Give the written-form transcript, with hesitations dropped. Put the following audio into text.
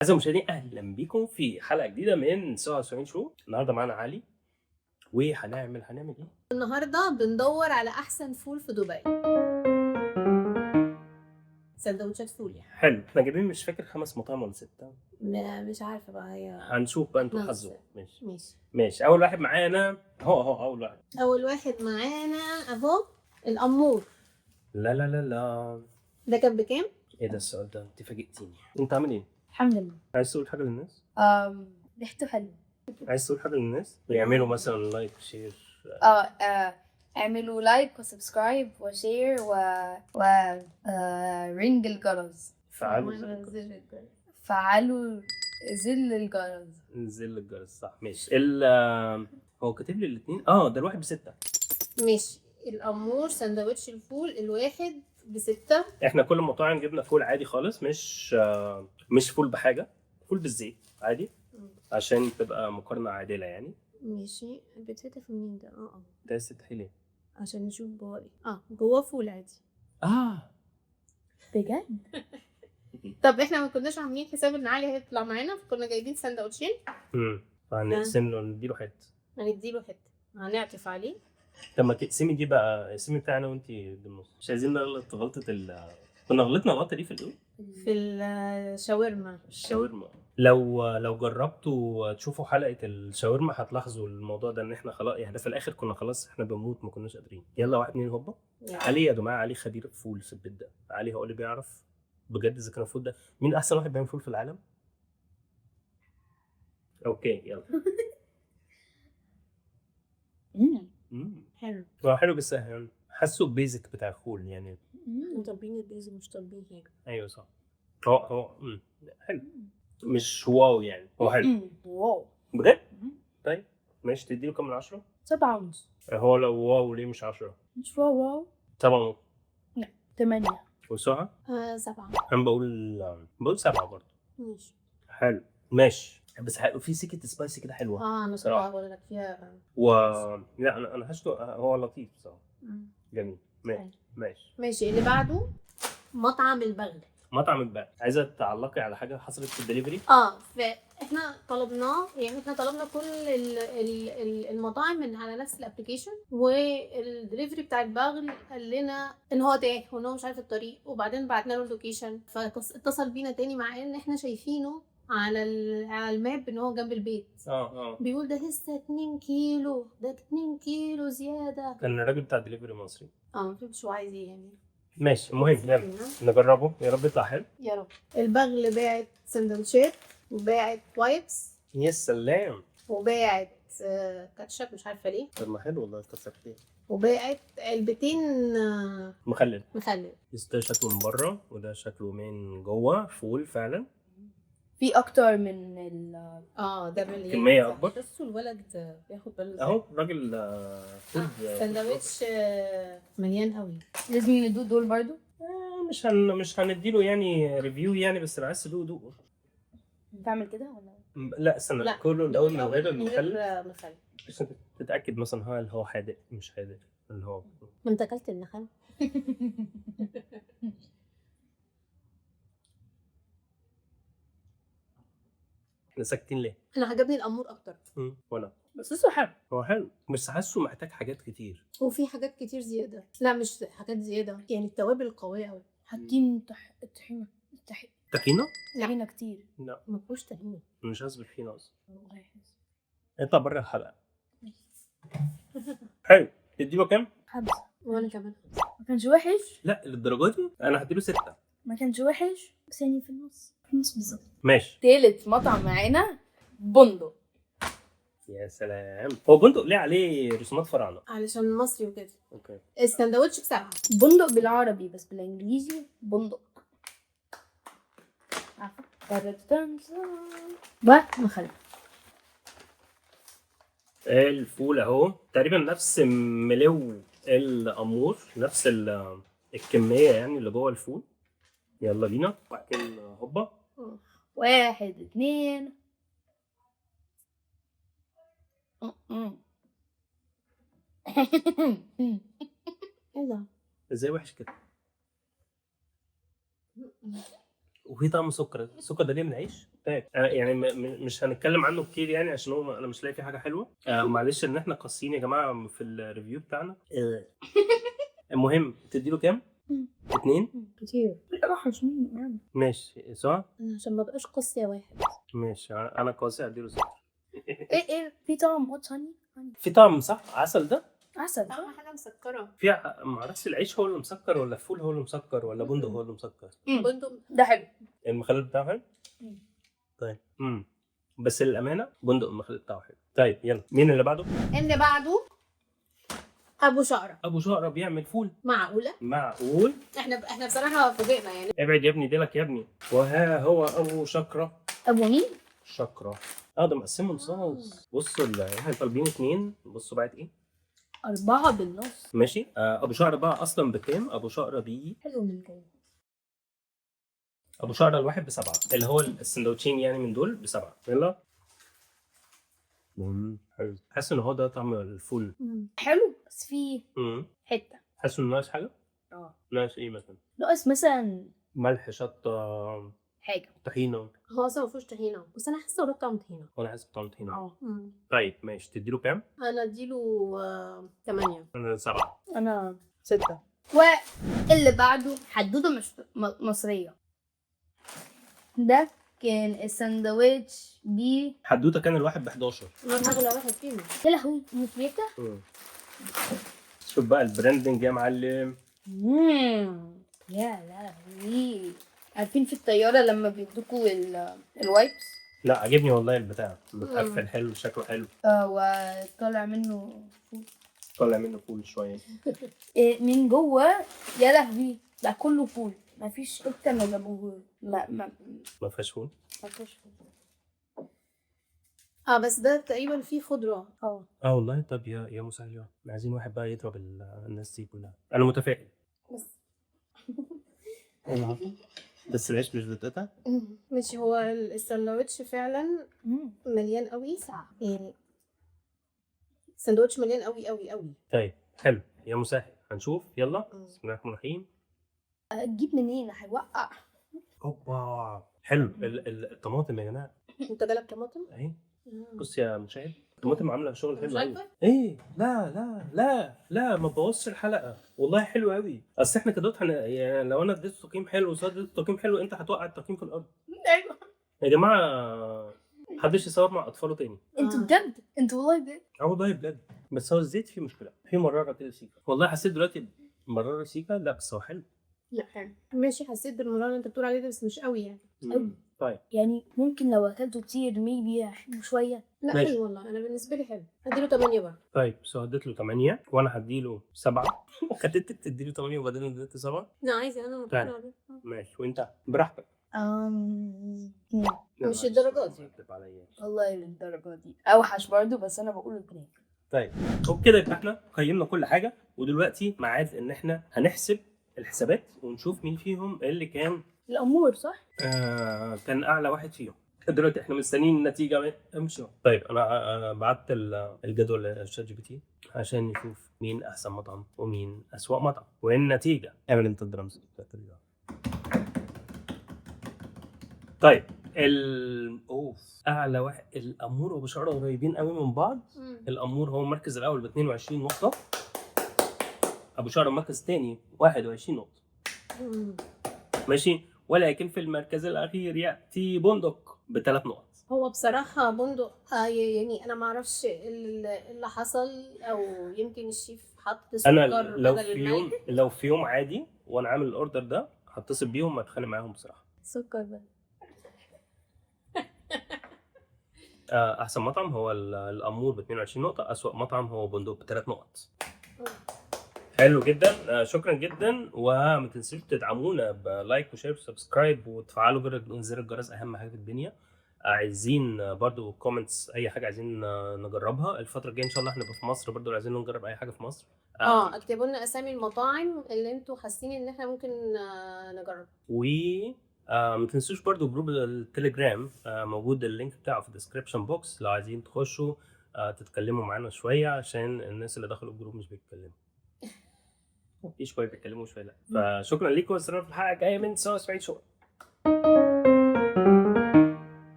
أعزائي المشاهدين أهلا بيكم في حلقة جديدة من 77 شو. النهارده معانا علي وهنعمل إيه؟ النهارده بندور على احسن فول في دبي. سندوتشات فول يعني. حلو، احنا جايبين مش فاكر 5 مطاعم ولا 6. مش عارفه بقى هي. هنشوف بقى انتوا نص. حظوا. ماشي. ماشي. أول واحد معانا هو أول واحد. اول واحد معانا اهو الامور. لا ده كان بكام؟ ايه ده السؤال ده؟ انت فاجئتيني. انت عامل ايه؟ الحمد لله. عايز تقول حاجة للناس؟ ريحته حلوه. عايز تقول حاجة للناس؟ يعملوا مثلا لايك وشير. اعملوا لايك وسبسكرايب وشير و رينج الجرس. فعلوا زل الجرس. نزل الجرس صح. ماشي. هو كاتب لي الاثنين. ده الواحد ب6. ماشي. الامور سندوتش الفول الواحد ب6. احنا كل المطاعم جبنا فول عادي خالص، مش فول بحاجه، فول بالزيت عادي عشان تبقى مقارنه عادله يعني. ماشي. بتفتح منين ده؟ ده ست ليه؟ عشان نشوف جوه ايه. جوه فول عادي. بجد؟ طب احنا ما كناش عاملين حساب ان علي هيطلع معانا، فكنا جايبين سندوتشين. فهنقسم له، نديله حته. هنديله حته، هنعطف عليه. طب ما تقسمي دي بقى، اقسمي بتاعنا وانت بالنص، مش عايزين نغلط غلطه كنا غلطنا الغلطه دي في الاول في الشاورما. لو جربتوا تشوفوا حلقه الشاورما هتلاحظوا الموضوع ده، ان احنا خلاص يعني في الاخر كنا خلاص احنا بنموت، ما كناش قادرين. يلا 1 2 هوبا. علي يا جماعه، علي خبير فول في البيت ده. علي هو اللي بيعرف بجد اذا كان الفول ده. مين احسن واحد بيعمل فول في العالم؟ اوكي يلا. حلو. هو حلو بس يعني حاسه بيزك بتاع الفول يعني. طالبين البيزك مش طالبين حاجه. ايوه صح. هو حلو، مش واو يعني، هو حلو واو بجد. طيب ماشي، تديله كام من 10؟ 7.5. هو لو واو ليه مش 10؟ مش واو. 7. لا 8. وسهى 7. انا بقول 7 برضه. ماشي. حلو ماشي، بس في سكه سبايسي كده حلوه. انا صراحه بقول لك فيها لا انا حاسه هو لطيف بصراحه. جميل. ماشي. اللي بعده مطعم البغل. مطعم البقى، عايزه تعلقي على حاجه حصلت في الدليفري؟ فاحنا طلبناه، يعني احنا طلبنا كل المطاعم من على نفس الابلكيشن، والدليفري بتاع البغل قال لنا ان هو تاه وان هو مش عارف الطريق، وبعدين بعتنا له اللوكيشن، فاتصل بينا تاني مع ان احنا شايفينه على الماب ان هو جنب البيت. بيقول ده لسه 2 كيلو، ده 2 كيلو زياده. كان الراجل بتاع الدليفري مصري. ما فهمتش هو عايز ايه يعني. ماشي، المهم يلا نجربه، يا رب يطلع حلو يا رب. البغل باعت سندوتشات، وباعت وايبس، يا سلام، وباعت كاتشب مش عارفه ليه. طب ما حلو والله، كتر خير. وباعت علبتين مخلل. ده شكله من بره وده شكله من جوه فول فعلا. في اكتر من ده مليان كميه اكبر. بصوا الولد بياخد باله اهو الراجل فول سندوتش مليان قوي. لازم ندوق دول برضو. مش هنديله يعني ريفيو يعني، بس لو عايز تدوق. تعمل كده ولا لا استنى، كله الاول من غير المخلل مخلل عشان تتاكد مثلا هل هو حادق مش حادق اللي هو. ما انت اكلت النخل. احنا ساكتين ليه؟ انا عجبني الامور اكتر. وانا بس لسه حلو. هو حلو بس حاسه محتاج حاجات كتير، وفي حاجات كتير زياده. لا مش حاجات زياده، يعني التوابل قويه قوي. حاطين طحينه طحينه كتير. لا ما فيهوش طحينه. مش عايز طحينه اصلا. اطلع بره الحلقه. حلو، تديله كام؟ 5. وانا كمان. ما كانش وحش. لا للدرجه دي انا هديله 6. ما كانش وحش بس يعني في النص بالظبط. ماشي. تالت مطعم معانا بندق. يا سلام، هو بندق ليه عليه رسومات فراعنه؟ علشان مصري وكده. اوكي. السندوتش ب7. بندق بالعربي بس بالانجليزي بندق. مخلل. الفول اهو تقريبا نفس ملو الامور، نفس الكميه يعني اللي جوه الفول. يلا بينا وبعدين هوبا. 1 2. ايه ده؟ ازاي وحش كده؟ وفي طعم سكر. السكر ده ليه من العيش؟ طيب يعني مش هنتكلم عنه كتير يعني عشان هو انا مش لاقي فيه حاجه حلوه. معلش ان احنا قاسيين يا جماعه في الريفيو بتاعنا. المهم تديله كام؟ 2 كتير راح عشان يعني ماشي صح. عشان ما بقاش قاسية واحد. ماشي انا قاسي اديله 6. ايه في طعم واتس هاني في طعم صح عسل ده. عسل اهم حاجة مسكرة. في ما اعرفش العيش هو اللي مسكر ولا الفول هو اللي مسكر ولا بندق هو اللي مسكر. بندق. ده حلو. المخلل بتاعه حلو. طيب بس للامانه بندق المخلل بتاعه حلو. طيب يلا مين اللي بعده؟ اللي بعده ابو شقرة. ابو شقرة بيعمل فول. معقولة؟ معقول. احنا بصراحة فوجئنا يعني. ابعد يا ابني ديلك يا ابني. وها هو ابو شقرة. ابو مين؟ شقرة. ده مقسمه نصاص. بصوا احنا طالبين 2. بصوا بعت ايه 4 بالنص. ماشي. ابو شقرة بقى اصلا بكام؟ ابو شقرة حلو من جوه. ابو شقرة الواحد ب7 اللي هو السندوتشين يعني من دول ب7. يلا حلو. حاسس ان هو ده طعم الفول. حلو بس في حته. حاسس انه ناقص حاجه. ناقص ايه مثلا؟ ناقص مثلا ملح شطه حاجه. طحينه. هو اصلا ما فيهوش طحينه بس انا حاسه ولاد طعم طحينه. وانا حاسس بطعم طحينه. اه. طيب ماشي تديله كام؟ انا اديله 8. انا 7. انا 6. واللي بعده حدوته مش مصريه. ده كان الساندوتش حدوته كان الواحد ب11. انا هاخد واحد فيهم. يا لهوي مفريكه. شوف بقى البراندنج يا معلم. يا لهوي. عارفين في الطياره لما بيدوكوا الوايبس؟ لا عجبني والله البتاع متقفل حلو شكله حلو. وطالع منه فول. طالع منه فول شويه. من جوه يا لهوي ده كله فول. مفيش حته ما جابوه ما فيهاش فول. مفيش فول. بس ده تقريبا فيه خضره. والله. طب يا مسهل عايزين واحد بقى يضرب الناس دي كلها. انا متفائل بس العيش مش بتقطع. ماشي. هو الساندوتش فعلا مليان قوي يعني. الساندوتش مليان قوي قوي قوي. طيب حلو يا مسهل هنشوف. يلا بسم الله الرحمن الرحيم. اجيب منين هيوقع. اوبا حلو. الطماطم يا جماعه. انت جالك طماطم اهي. بص يا مشاهد الطماطم عامله شغل حلو قوي. شايفه؟ ايه لا لا لا لا ما تبوظش الحلقه والله حلو قوي. اصل احنا كده يعني لو انا اديت تقييم حلو وصاد اديت تقييم حلو انت هتوقع التقييم في الارض. ايوه يا جماعه محدش يصور مع اطفاله تاني. انتوا بجد انتوا والله بجد. والله بجد. بس هو الزيت فيه مشكله في مراره كده سيكا. والله حسيت دلوقتي مراره سيكا. لا بس هو حلو. لا حلو ماشي. حسيت بالمراره اللي انت بتقول عليه ده بس مش قوي يعني. طيب يعني ممكن لو اكلته كتير ميبي حلو شويه. لا ماشي. حلو والله. انا بالنسبه لي حلو. هديله 8 بقى. طيب سو اديت له 8 وانا هديله 7. خدت تديله 8 وبعدين اديت 7. لا عايزه انا طيب. ماشي وانت براحتك. مش الدرجات دي. والله للدرجه دي اوحش برضو بس انا بقول 2. طيب وبكده يبقى احنا قيمنا كل حاجه ودلوقتي ميعاد ان احنا هنحسب الحسابات ونشوف مين فيهم اللي كان الامور صح. كان اعلى واحد فيهم. دلوقتي احنا مستنيين النتيجه امشي. طيب انا بعت الجدول لشات جي بي تي عشان يشوف مين احسن مطعم ومين اسوأ مطعم والنتيجه. اعمل انت الدرامز. طيب اعلى واحد الامور وابو شقرة قريبين قوي من بعض. الامور هو المركز الاول ب 22 نقطه. ابو شقرة المركز الثاني 21 نقطه. ماشي. ولكن في المركز الاخير ياتي بندق ب3 نقط. هو بصراحه بندق يعني انا ما اعرفش اللي حصل او يمكن الشيف حط سكر. انا لو في يوم عادي وانا عامل الاوردر ده هتصل بيهم واتخانق معاهم بصراحه. سكر بقى. احسن مطعم هو الامور ب 22 نقطه. اسوأ مطعم هو بندق ب3 نقط. حلو جدا. شكرا جدا وما تنسوش تدعمونا بلايك وشير وسبسكرايب وتفعلوا زر الجرس اهم حاجه في الدنيا. عايزين برضو كومنتس اي حاجه عايزين نجربها الفتره الجايه ان شاء الله. احنا في مصر برضو عايزين نجرب اي حاجه في مصر. اكتبوا لنا اسامي المطاعم اللي انتوا حاسين ان احنا ممكن نجرب. و ما تنسوش برضو جروب التليجرام موجود اللينك بتاعه في الديسكريبشن بوكس لو عايزين تخشوا تتكلموا معانا شويه عشان الناس اللي دخلوا الجروب مش بيتكلموا. في شويه بيتكلموا شويه لا. فشكرا لكم. والسلام في الحلقه الجايه من سوا سعيد شو.